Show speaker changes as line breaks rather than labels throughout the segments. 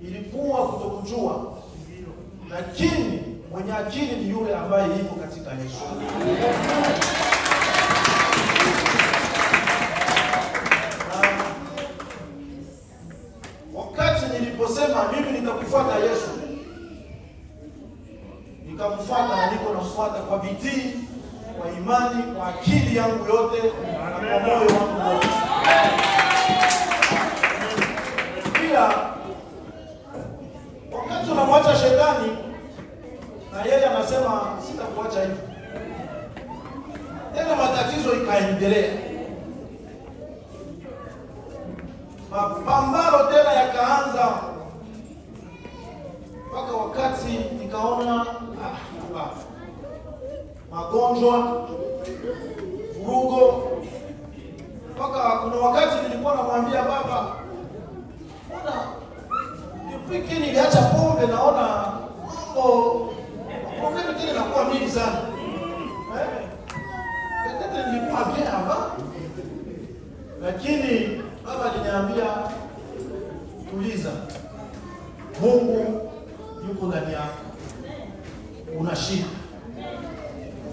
ilikuwa kutokujua, lakini mwenye akili ni yule ambaye yuko katika Yesu. Wakati niliposema mimi nitakufuata Yesu, nikamfuata na niko nafuata kwa bidii, kwa imani, kwa akili yangu yote na kwa moyo wangu wote. Pia wakati unamwacha shetani na yeye anasema sitakuacha hivi, tena matatizo ikaendelea, mapambano tena yakaanza, mpaka wakati nikaona magonjwa, vurugo, mpaka kuna wakati nilikuwa namwambia baba, mbona nipiki niliacha pombe, naona mambo tena inakuwa mingi sana. Tete nilikuwa bien hapa, lakini baba aliniambia tuliza, Mungu yuko ndani yako, unashinda.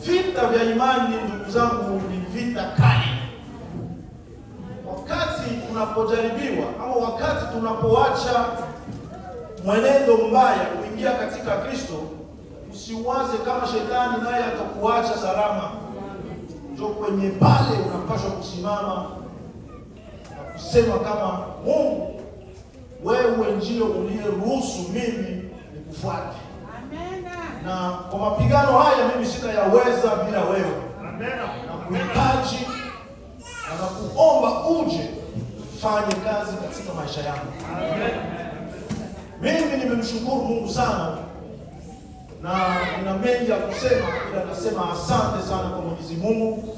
Vita vya imani ndugu zangu ni vita kali. Wakati tunapojaribiwa au wakati tunapoacha mwenendo mbaya kuingia katika Kristo, usiwaze kama shetani naye atakuacha salama. Ndio kwenye pale unapaswa kusimama na kusema kama Mungu, wewe ndio uliyeruhusu mimi nikufuate. Na kwa mapigano haya mimi sitayaweza bila wewe. Na kuhitaji na kuomba uje fanye kazi katika maisha yangu. Mimi nimemshukuru Mungu sana na nina mengi ya kusema, ila nasema asante sana kwa Mwenyezi Mungu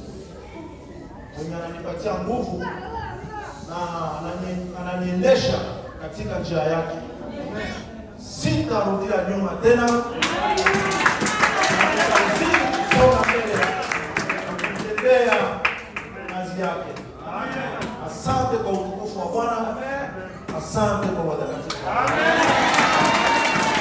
mwenye ananipatia nguvu na ananiendesha katika njia yake. Sitarudia nyuma tena. Kutembea kazi yake. Asante kwa utukufu wa Bwana. Asante kwa watakatifu.